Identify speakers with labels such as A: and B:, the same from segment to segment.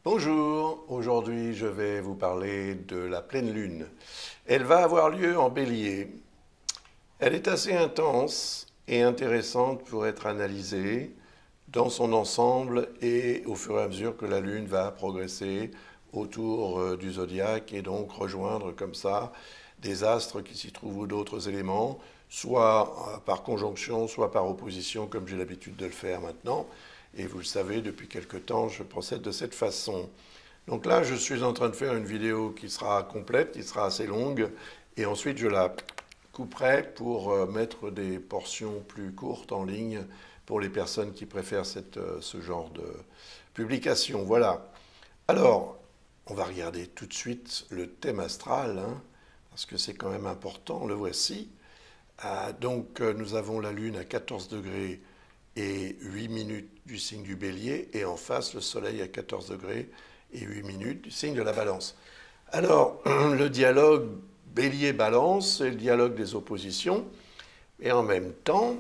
A: Bonjour, aujourd'hui je vais vous parler de la pleine lune. Elle va avoir lieu en bélier. Elle est assez intense et intéressante pour être analysée dans son ensemble et au fur et à mesure que la lune va progresser autour du zodiaque et donc rejoindre comme ça des astres qui s'y trouvent ou d'autres éléments, soit par conjonction, soit par opposition comme j'ai l'habitude de le faire maintenant. Et vous le savez, depuis quelque temps, je procède de cette façon. Donc là, je suis en train de faire une vidéo qui sera complète, qui sera assez longue, et ensuite je la couperai pour mettre des portions plus courtes en ligne pour les personnes qui préfèrent ce genre de publication. Voilà. Alors, on va regarder tout de suite le thème astral, parce que c'est quand même important, le voici. Donc, nous avons la Lune à 14 degrés et 8 minutes du signe du Bélier, et en face, le Soleil à 14 degrés et 8 minutes du signe de la Balance. Alors, le dialogue Bélier-Balance, c'est le dialogue des oppositions, et en même temps,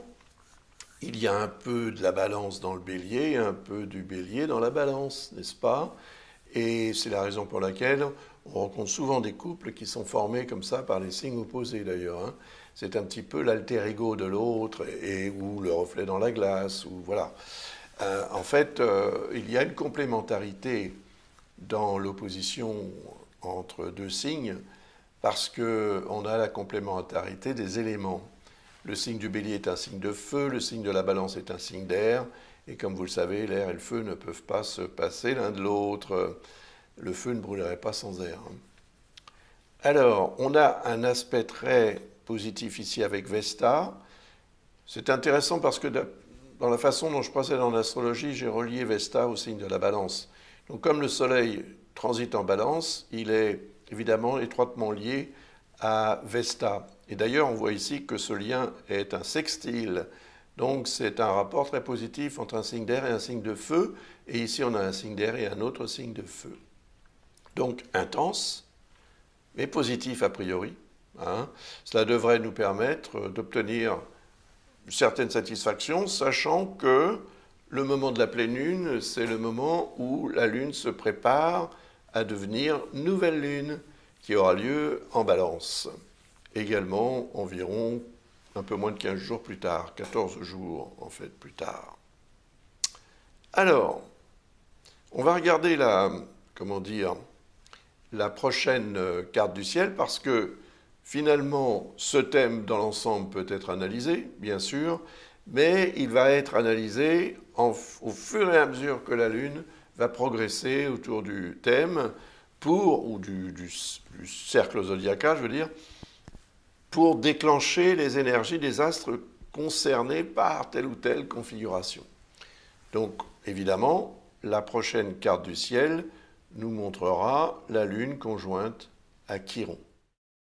A: il y a un peu de la Balance dans le Bélier, un peu du Bélier dans la Balance, n'est-ce pas? Et c'est la raison pour laquelle on rencontre souvent des couples qui sont formés comme ça par les signes opposés d'ailleurs. C'est un petit peu l'alter ego de l'autre ou le reflet dans la glace. Ou voilà. En fait, il y a une complémentarité dans l'opposition entre deux signes parce qu'on a la complémentarité des éléments. Le signe du Bélier est un signe de feu, le signe de la Balance est un signe d'air. Et comme vous le savez, l'air et le feu ne peuvent pas se passer l'un de l'autre. Le feu ne brûlerait pas sans air. Alors, on a un aspect très positif ici avec Vesta. C'est intéressant parce que dans la façon dont je procède en astrologie, j'ai relié Vesta au signe de la Balance. Donc comme le Soleil transite en Balance, il est évidemment étroitement lié à Vesta. Et d'ailleurs, on voit ici que ce lien est un sextile. Donc c'est un rapport très positif entre un signe d'air et un signe de feu. Et ici, on a un signe d'air et un autre signe de feu. Donc intense, mais positif a priori. Cela devrait nous permettre d'obtenir une certaine satisfaction, sachant que le moment de la pleine lune, c'est le moment où la lune se prépare à devenir nouvelle lune, qui aura lieu en Balance. Également environ un peu moins de 15 jours plus tard, 14 jours en fait plus tard. Alors, on va regarder la prochaine carte du ciel parce que finalement ce thème dans l'ensemble peut être analysé, bien sûr, mais il va être analysé au fur et à mesure que la Lune va progresser autour du thème ou du cercle zodiacal, je veux dire, pour déclencher les énergies des astres concernés par telle ou telle configuration. Donc, évidemment, la prochaine carte du ciel nous montrera la Lune conjointe à Chiron.